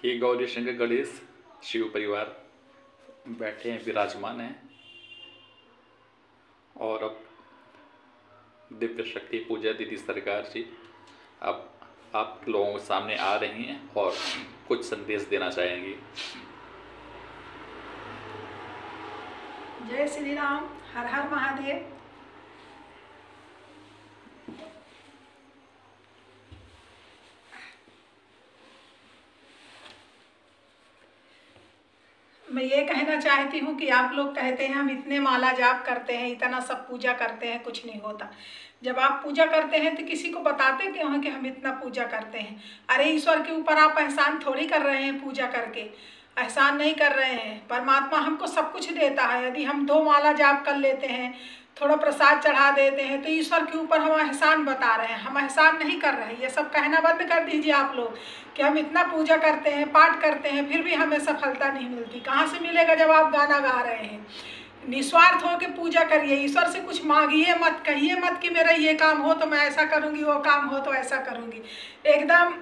ये गौरी शंकर गणेश शिव परिवार बैठे हैं, विराजमान हैं और अब दिव्य शक्ति पूजा दीदी सरकार जी अब आप लोगों के सामने आ रही हैं और कुछ संदेश देना चाहेंगी। जय श्री राम, हर हर महादेव। मैं ये कहना चाहती हूँ कि आप लोग कहते हैं हम इतने माला जाप करते हैं, इतना सब पूजा करते हैं, कुछ नहीं होता। जब आप पूजा करते हैं तो किसी को बताते क्यों हैं कि हम इतना पूजा करते हैं? अरे ईश्वर के ऊपर आप एहसान थोड़ी कर रहे हैं पूजा करके, एहसान नहीं कर रहे हैं। परमात्मा हमको सब कुछ देता है। यदि हम 2 माला जाप कर लेते हैं, थोड़ा प्रसाद चढ़ा देते हैं, तो ईश्वर के ऊपर हम एहसान बता रहे हैं, हम एहसान नहीं कर रहे हैं। ये सब कहना बंद कर दीजिए आप लोग कि हम इतना पूजा करते हैं, पाठ करते हैं, फिर भी हमें सफलता नहीं मिलती। कहाँ से मिलेगा जब आप गाना गा रहे हैं? निस्वार्थ हो के पूजा करिए, ईश्वर से कुछ मांगिए मत, कहिए मत कि मेरा ये काम हो तो मैं ऐसा करूँगी, वो काम हो तो ऐसा करूँगी। एकदम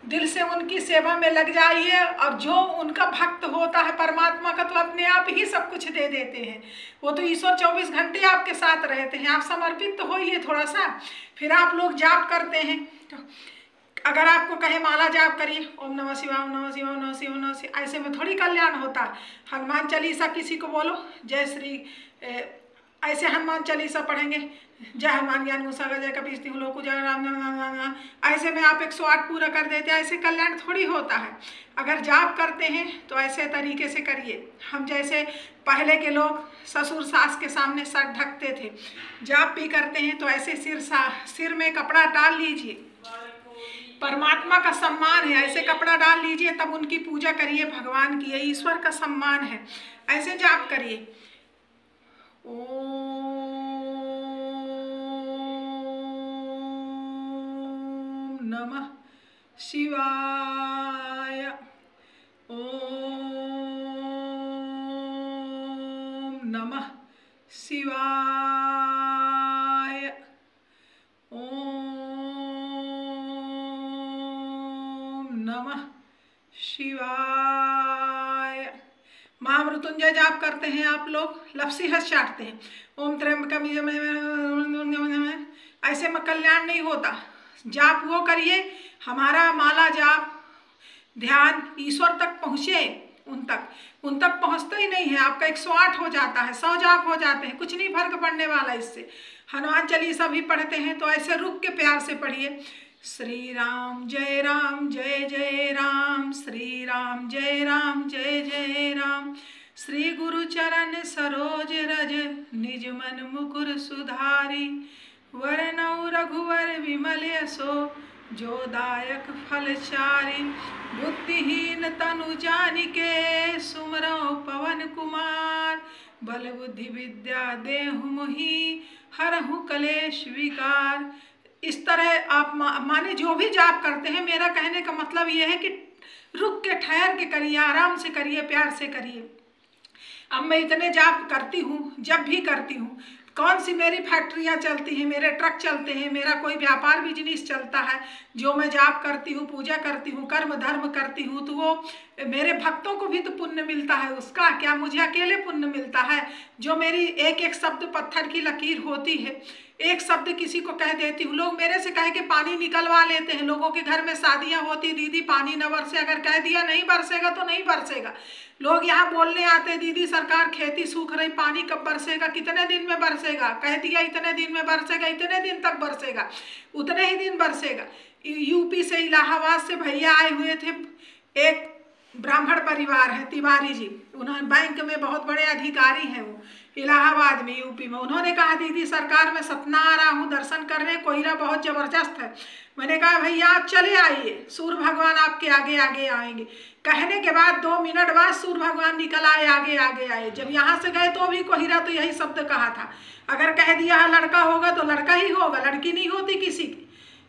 दिल से उनकी सेवा में लग जाइए और जो उनका भक्त होता है परमात्मा का, तो अपने आप ही सब कुछ दे देते हैं। वो तो ईश्वर 24 घंटे आपके साथ रहते हैं। आप समर्पित तो होइए थोड़ा सा। फिर आप लोग जाप करते हैं, अगर आपको कहे माला जाप करिए, ओम नमः शिवाय, ओम नमः शिवाय, ओम नमः शिवाय, ओम नमः शिवाय, ऐसे में थोड़ी कल्याण होता है। हनुमान चालीसा किसी को बोलो, जय श्री ऐसे हनुमान चालीसा पढ़ेंगे, जय हनुमान ज्ञान गुण सागर, जय कपीस तिहुँ लोक उजागर, राम नाम राम राम राम, ऐसे में आप 108 पूरा कर देते हैं। ऐसे कल्याण थोड़ी होता है। अगर जाप करते हैं तो ऐसे तरीके से करिए। हम जैसे पहले के लोग ससुर सास के सामने सर ढकते थे, जाप भी करते हैं तो ऐसे सिर में कपड़ा डाल लीजिए। परमात्मा का सम्मान है, ऐसे कपड़ा डाल लीजिए, तब उनकी पूजा करिए। भगवान की, ईश्वर का सम्मान है, ऐसे जाप करिए। ओम नमः शिवाय, ओम नमः शिवाय, ओम नमः शिवाय। महामृत्युंजय जाप करते हैं आप लोग, लपसीहस्त चाटते हैं, ओम त्र्यंबकम यजामहे, ऐसे में कल्याण नहीं होता। जाप वो करिए, हमारा माला जाप ध्यान ईश्वर तक पहुँचे, उन तक पहुँचता ही नहीं है। आपका 108 हो जाता है, 100 जाप हो जाते हैं, कुछ नहीं फर्क पड़ने वाला इससे। हनुमान चालीसा भी पढ़ते हैं तो ऐसे रुक के प्यार से पढ़िए। श्री राम जय राम जय जय राम, श्री राम जय राम जय जय राम, श्री गुरु चरण सरोज रज, निज मन मुकुर सुधारी, वरनौ रघुवर विमल यशो, जो दायक फल चारि, बुद्धिहीन तनु जानिके, सुमरौ पवन कुमार, बल बुद्धि विद्या देहु मोहि, हरहु कलेश विकार। इस तरह आप माने जो भी जाप करते हैं, मेरा कहने का मतलब ये है कि रुक के ठहर के करिए, आराम से करिए, प्यार से करिए। अब मैं इतने जाप करती हूँ, जब भी करती हूँ, कौन सी मेरी फैक्ट्रियाँ चलती हैं, मेरे ट्रक चलते हैं, मेरा कोई व्यापार बिजनेस चलता है, जो मैं जाप करती हूँ, पूजा करती हूँ, कर्म धर्म करती हूँ, तो वो मेरे भक्तों को भी तो पुण्य मिलता है उसका। क्या मुझे अकेले पुण्य मिलता है? जो मेरी एक एक शब्द पत्थर की लकीर होती है, एक शब्द किसी को कह देती हूँ, लोग मेरे से कह के पानी निकलवा लेते हैं। लोगों के घर में शादियाँ होती, दीदी पानी न बरसे, अगर कह दिया नहीं बरसेगा तो नहीं बरसेगा। लोग यहाँ बोलने आते, दीदी सरकार खेती सूख रही, पानी कब बरसेगा, कितने दिन में बरसेगा, कह दिया इतने दिन में बरसेगा, इतने दिन तक बरसेगा, उतने ही दिन बरसेगा। यूपी से, इलाहाबाद से भैया आए हुए थे, एक ब्राह्मण परिवार है, तिवारी जी, उन्होंने बैंक में बहुत बड़े अधिकारी हैं, वो इलाहाबाद में, यूपी में। उन्होंने कहा दीदी सरकार में सतना आ रहा हूँ दर्शन करने, कोहरा बहुत जबरदस्त है। मैंने कहा भैया आप चले आइए, सूर्य भगवान आपके आगे आगे आएंगे। कहने के बाद 2 मिनट बाद सूर्य भगवान निकल आए, आगे आगे आए। जब यहाँ से गए तो भी कोहरा, तो यही शब्द कहा था, अगर कह दिया है लड़का होगा तो लड़का ही होगा, लड़की नहीं होती किसी की।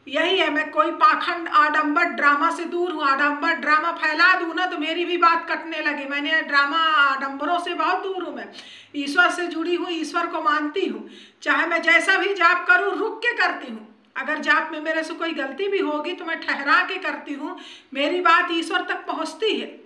यही है, मैं कोई पाखंड आडंबर ड्रामा से दूर हूँ। आडंबर ड्रामा फैला दूँ ना तो मेरी भी बात कटने लगी। मैंने ड्रामा आडंबरों से बहुत दूर हूँ। मैं ईश्वर से जुड़ी हूँ, ईश्वर को मानती हूँ। चाहे मैं जैसा भी जाप करूँ रुक के करती हूँ, अगर जाप में मेरे से कोई गलती भी होगी तो मैं ठहरा के करती हूँ, मेरी बात ईश्वर तक पहुँचती है।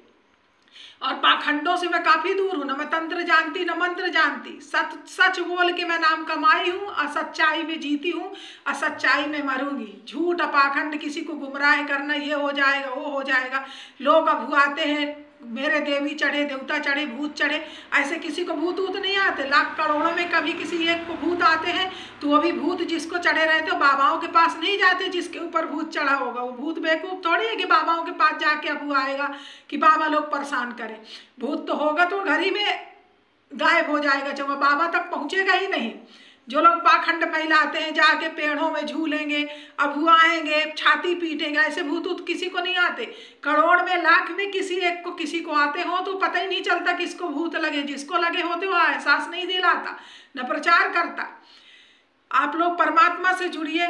और पाखंडों से मैं काफी दूर हूँ, न मैं तंत्र जानती न मंत्र जानती। सच बोल के मैं नाम कमाई हूँ, असच्चाई में जीती हूँ, असच्चाई में मरूंगी। झूठ पाखंड, किसी को गुमराह करना, ये हो जाएगा वो हो जाएगा। लोग अभुआते हैं, मेरे देवी चढ़े, देवता चढ़े, भूत चढ़े। ऐसे किसी को भूत ऊत नहीं आते, लाख करोड़ों में कभी किसी एक को भूत आते हैं, तो वो भी भूत जिसको चढ़े रहते हो बाबाओं के पास नहीं जाते जिसके ऊपर भूत चढ़ा होगा। वो भूत बेवकूफ थोड़ी है कि बाबाओं के पास जाके अबू आएगा कि बाबा लोग परेशान करें। भूत तो होगा तो घर ही में गायब हो जाएगा, जब वो बाबा तक पहुंचेगा ही नहीं। जो लोग पाखंड फैलाते हैं, जाके पेड़ों में झूलेंगे, अभुआएंगे, छाती पीटेंगे, ऐसे भूत ऊत किसी को नहीं आते। करोड़ में लाख में किसी एक को किसी को आते हो तो पता ही नहीं चलता किसको भूत लगे। जिसको लगे होते वो एहसास नहीं दिलाता, न प्रचार करता। आप लोग परमात्मा से जुड़िए।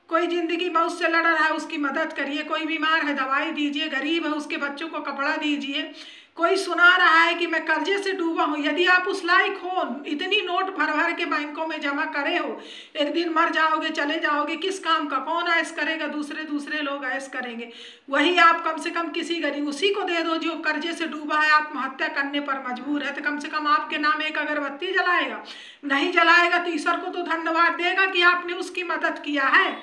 कोई जिंदगी मौत से लड़ रहा है उसकी मदद करिए, कोई बीमार है दवाई दीजिए, गरीब है उसके बच्चों को कपड़ा दीजिए, कोई सुना रहा है कि मैं कर्जे से डूबा हूँ, यदि आप उस लायक हो, इतनी नोट भर भर के बैंकों में जमा करे हो, एक दिन मर जाओगे, चले जाओगे, किस काम का? कौन ऐश करेगा? दूसरे लोग ऐश करेंगे। वही आप कम से कम किसी गरीब उसी को दे दो जो कर्जे से डूबा है, आत्महत्या करने पर मजबूर है, तो कम से कम आपके नाम एक अगरबत्ती जलाएगा। नहीं जलाएगा तो ईश्वर को तो धन्यवाद देगा कि आपने उसकी मदद किया है।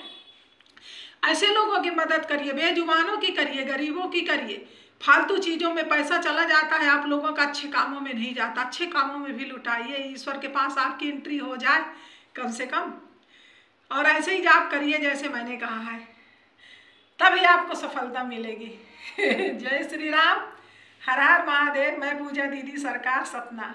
ऐसे लोगों की मदद करिए, बेजुबानों की करिए, गरीबों की करिए। फालतू चीज़ों में पैसा चला जाता है आप लोगों का, अच्छे कामों में नहीं जाता। अच्छे कामों में भी लुटाइए, ईश्वर के पास आपकी एंट्री हो जाए कम से कम। और ऐसे ही जाप करिए जैसे मैंने कहा है, तभी आपको सफलता मिलेगी। जय श्री राम, हर हर महादेव। मैं पूजा दीदी सरकार सतना।